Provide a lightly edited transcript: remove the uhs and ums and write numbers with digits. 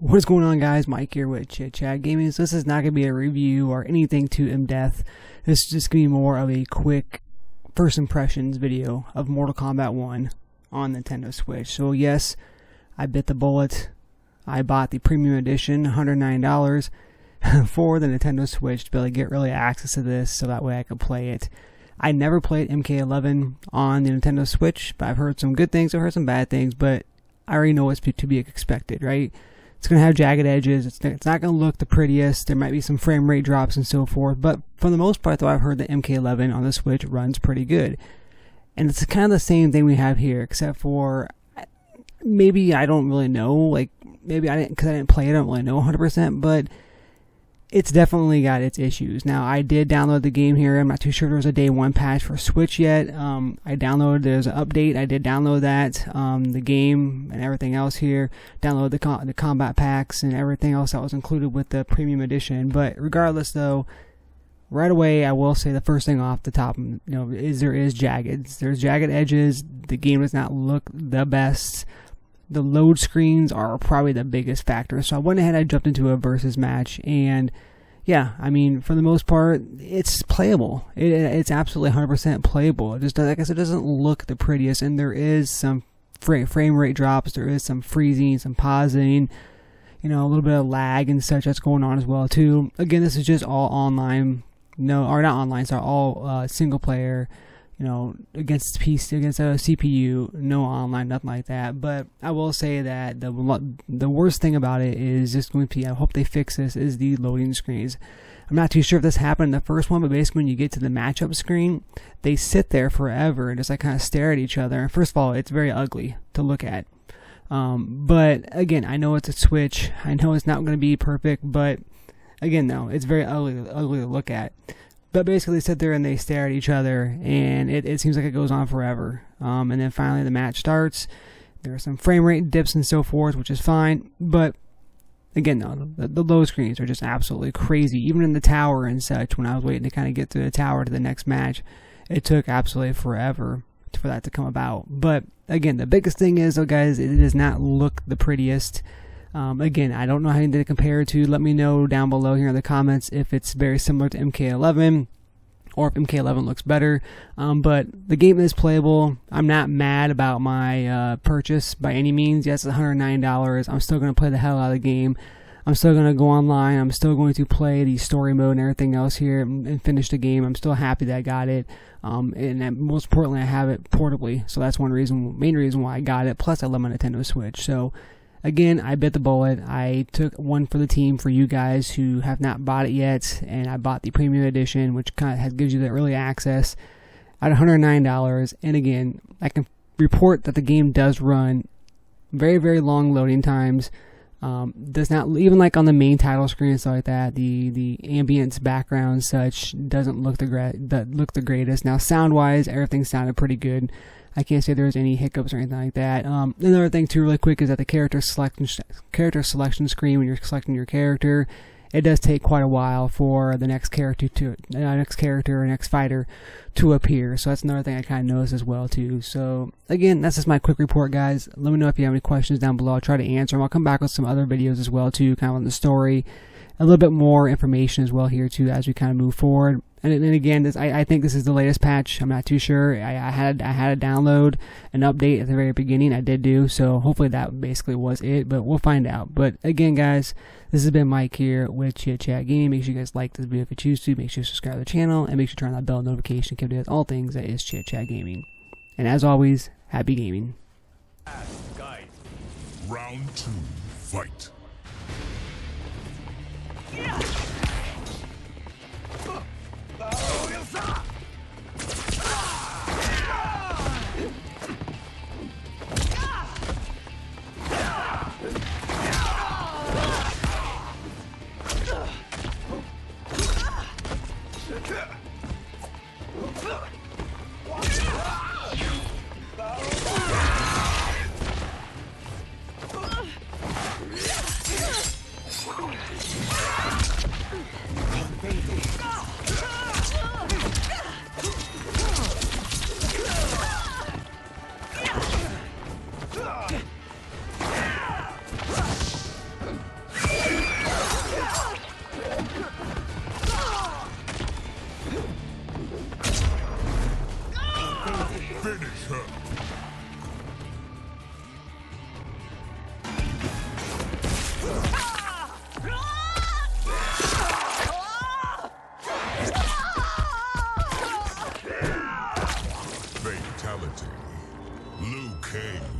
What is going on, guys? Mike here with Chit Chat Gaming. So this is not going to be a review or anything too in-depth. This is just going to be more of a quick first impressions video of Mortal Kombat 1 on Nintendo Switch. So yes, I bit the bullet. I bought the premium edition, $109 for the Nintendo Switch to be able to get early access to this so that way I could play it. I never played MK11 on the Nintendo Switch, but I've heard some good things, I've heard some bad things, but I already know what's to be expected, right? It's going to have jagged edges, it's not going to look the prettiest, there might be some frame rate drops and so forth, but for the most part though, I've heard that MK11 on the Switch runs pretty good. And it's kind of the same thing we have here, except for maybe I don't really know, like maybe because I didn't play it, I don't really know 100%, but it's definitely got its issues. Now, I did download the game here. I'm not too sure if there was a day one patch for Switch yet. I downloaded, there's an update. I did download that, the game and everything else here. Download the combat packs and everything else that was included with the premium edition. But regardless, though, right away, I will say the first thing off the top, is there is jagged. There's jagged edges. The game does not look the best. The load screens are probably the biggest factor. So I went ahead, I jumped into a versus match, and yeah, I mean, for the most part, it's playable. It's absolutely 100% playable. It just, like I said, it doesn't look the prettiest, and there is some frame rate drops, there is some freezing, some pausing, a little bit of lag and such that's going on as well too. Again, this is just all online, all single player. Against PC, against a CPU, no online, nothing like that. But I will say that the worst thing about it is just going to be, I hope they fix this, is the loading screens. I'm not too sure if this happened in the first one, but basically when you get to the matchup screen, they sit there forever and just like kind of stare at each other. And first of all, it's very ugly to look at. But again, I know it's a Switch. I know it's not going to be perfect, but again, though, it's very ugly to look at. But basically they sit there and they stare at each other, and it seems like it goes on forever. And then finally the match starts. There are some frame rate dips and so forth, which is fine. But again, no, the load screens are just absolutely crazy. Even in the tower and such, when I was waiting to kind of get through the tower to the next match, it took absolutely forever for that to come about. But again, the biggest thing is, though, guys, it does not look the prettiest. Again, I don't know how to compare it to. Let me know down below here in the comments if it's very similar to MK11 or if MK11 looks better. But the game is playable. I'm not mad about my purchase by any means. Yes, it's $109. I'm still going to play the hell out of the game. I'm still going to go online. I'm still going to play the story mode and everything else here and finish the game. I'm still happy that I got it. And most importantly, I have it portably. So that's main reason why I got it. Plus, I love my Nintendo Switch. So again, I bit the bullet. I took one for the team for you guys who have not bought it yet, and I bought the premium edition, which kind of gives you the early access at $109. And again, I can report that the game does run very, very long loading times. Does not, even like on the main title screen and stuff like that, the ambience background and such doesn't look the greatest. Now, sound wise, everything sounded pretty good. I can't say there was any hiccups or anything like that. Another thing too, really quick, is that the character selection screen, when you're selecting your character, it does take quite a while for the next character or next fighter to appear. So that's another thing I kind of noticed as well too. So again, that's just my quick report, guys. Let me know if you have any questions down below. I'll try to answer them. I'll come back with some other videos as well too, kind of on the story, a little bit more information as well here too as we kind of move forward. And again, I think this is the latest patch. I'm not too sure. I had to download an update at the very beginning. I did do, so hopefully that basically was it, but we'll find out. But again, guys, this has been Mike here with Chit Chat Gaming. Make sure you guys like this video if you choose to. Make sure you subscribe to the channel, and make sure to turn on that bell notification to give you all things that is Chit Chat Gaming. And as always, happy gaming. Round 2, fight. Finish her. Fatality. Liu Kang